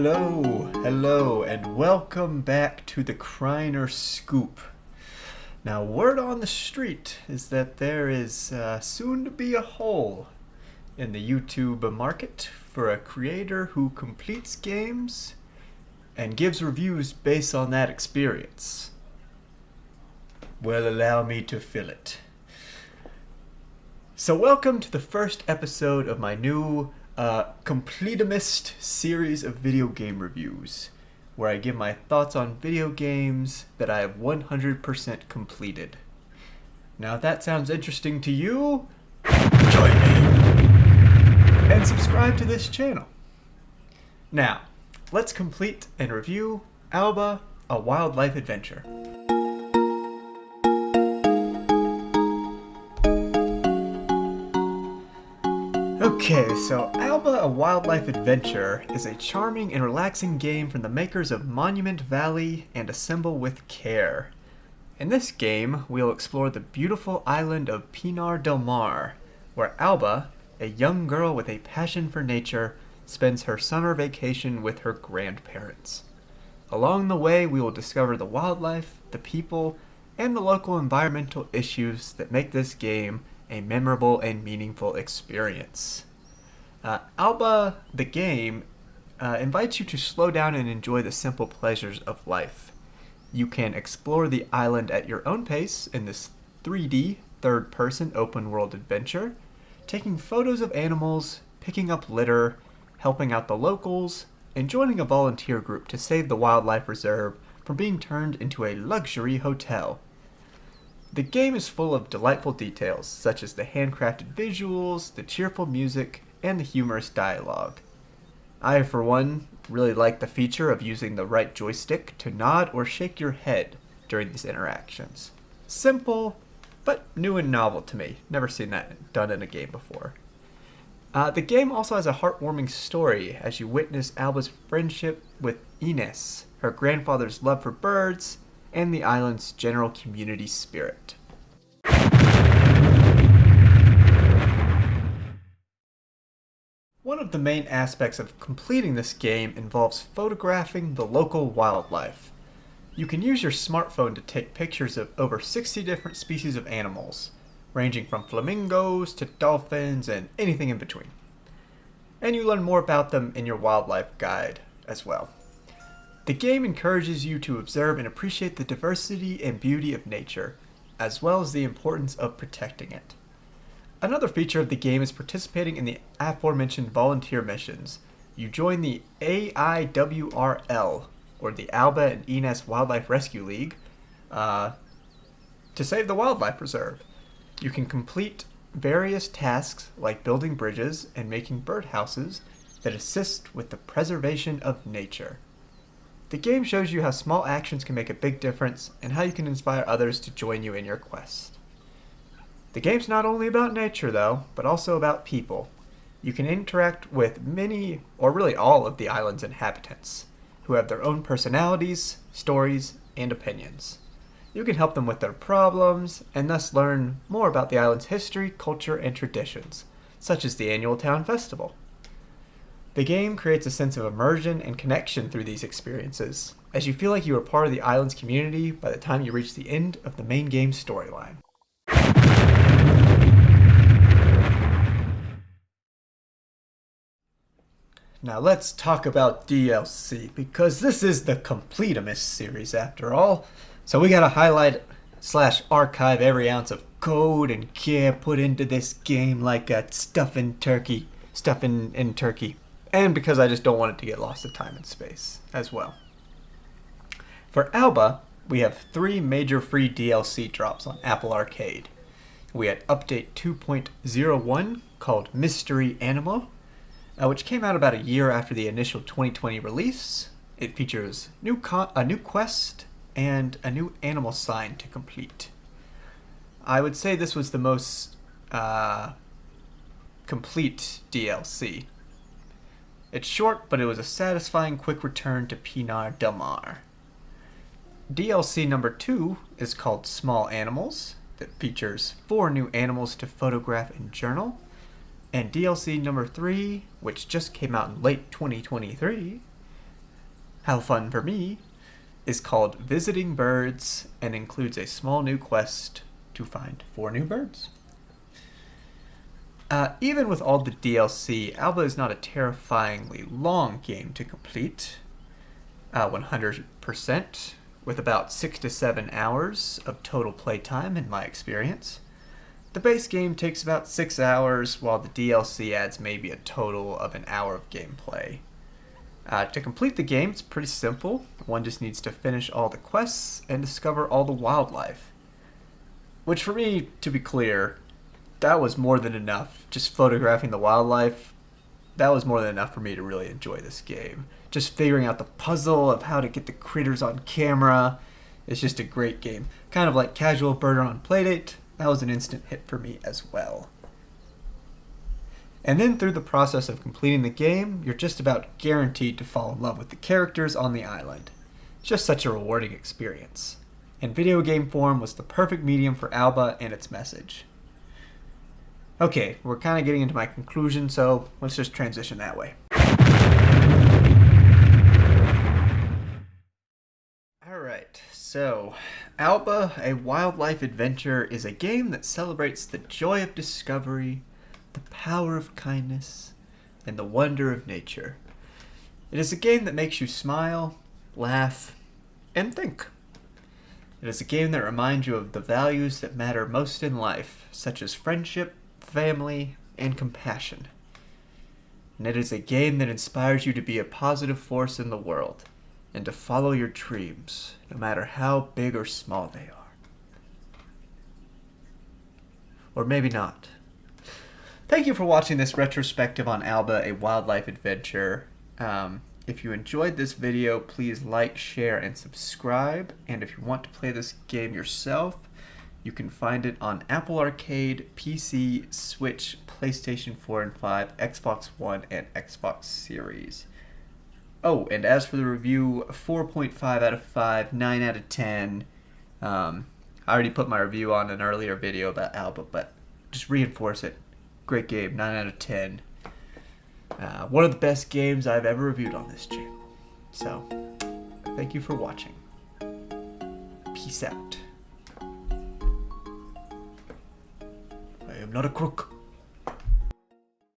Hello, and welcome back to the Kriner Scoop. Now, word on the street is that there is soon to be a hole in the YouTube market for a creator who completes games and gives reviews based on that experience. Well, allow me to fill it. So welcome to the first episode of my new completimist series of video game reviews, where I give my thoughts on video games that I have 100% completed. Now, if that sounds interesting to you, join me and subscribe to this channel. Now, let's complete and review Alba, a wildlife adventure. Okay, so Alba, a Wildlife Adventure is a charming and relaxing game from the makers of Monument Valley and Assemble with Care. In this game, we'll explore the beautiful island of Pinar del Mar, where Alba, a young girl with a passion for nature, spends her summer vacation with her grandparents. Along the way, we will discover the wildlife, the people, and the local environmental issues that make this game a memorable and meaningful experience. Alba, the game, invites you to slow down and enjoy the simple pleasures of life. You can explore the island at your own pace in this 3D, third-person open-world adventure, taking photos of animals, picking up litter, helping out the locals, and joining a volunteer group to save the wildlife reserve from being turned into a luxury hotel. The game is full of delightful details, such as the handcrafted visuals, the cheerful music, and the humorous dialogue. I, for one, really like the feature of using the right joystick to nod or shake your head during these interactions. Simple, but new and novel to me. Never seen that done in a game before. The game also has a heartwarming story as you witness Alba's friendship with Ines, her grandfather's love for birds, and the island's general community spirit. One of the main aspects of completing this game involves photographing the local wildlife. You can use your smartphone to take pictures of over 60 different species of animals, ranging from flamingos to dolphins and anything in between. And you learn more about them in your wildlife guide as well. The game encourages you to observe and appreciate the diversity and beauty of nature, as well as the importance of protecting it. Another feature of the game is participating in the aforementioned volunteer missions. You join the AIWRL, or the Alba and Ines Wildlife Rescue League, to save the wildlife reserve. You can complete various tasks like building bridges and making birdhouses that assist with the preservation of nature. The game shows you how small actions can make a big difference and how you can inspire others to join you in your quest. The game's not only about nature, though, but also about people. You can interact with many, or really all, of the island's inhabitants, who have their own personalities, stories, and opinions. You can help them with their problems, and thus learn more about the island's history, culture, and traditions, such as the annual town festival. The game creates a sense of immersion and connection through these experiences, as you feel like you are part of the island's community by the time you reach the end of the main game storyline. Now let's talk about DLC, because this is the completimist series after all, so we gotta highlight / archive every ounce of code and care put into this game like a stuffing in turkey. And because I just don't want it to get lost to time and space as well. For Alba, we have 3 major free DLC drops on Apple Arcade. We had Update 2.01 called Mystery Animal, which came out about a year after the initial 2020 release. It features a new quest and a new animal sign to complete. I would say this was the most complete DLC. It's short, but it was a satisfying quick return to Pinar del Mar. DLC number 2 is called Small Animals, that features 4 new animals to photograph and journal. And DLC number 3, which just came out in late 2023, How fun for me is called Visiting Birds and includes a small new quest to find 4 new birds. Even with all the DLC, Alba is not a terrifyingly long game to complete. 100%, with about 6 to 7 hours of total playtime in my experience. The base game takes about 6 hours, while the DLC adds maybe a total of an hour of gameplay. To complete the game, it's pretty simple. One just needs to finish all the quests and discover all the wildlife. Which for me, to be clear, that was more than enough. Just photographing the wildlife, that was more than enough for me to really enjoy this game. Just figuring out the puzzle of how to get the critters on camera. It's just a great game. Kind of like Casual Burger on Playdate, that was an instant hit for me as well. And then through the process of completing the game, you're just about guaranteed to fall in love with the characters on the island. It's just such a rewarding experience. And video game form was the perfect medium for Alba and its message. Okay, we're kind of getting into my conclusion, so let's just transition that way. Alright, so Alba, a wildlife adventure, is a game that celebrates the joy of discovery, the power of kindness, and the wonder of nature. It is a game that makes you smile, laugh, and think. It is a game that reminds you of the values that matter most in life, such as friendship, family, and compassion. And it is a game that inspires you to be a positive force in the world, and to follow your dreams, no matter how big or small they are. Or maybe not. Thank you for watching this retrospective on Alba, a wildlife adventure. If you enjoyed this video, please like, share, and subscribe. And if you want to play this game yourself, you can find it on Apple Arcade, PC, Switch, PlayStation 4 and 5, Xbox One, and Xbox Series. Oh, and as for the review, 4.5 out of 5, 9 out of 10. I already put my review on an earlier video about Alba, but just reinforce it. Great game, 9 out of 10. One of the best games I've ever reviewed on this channel. So, thank you for watching. Peace out. I am not a crook.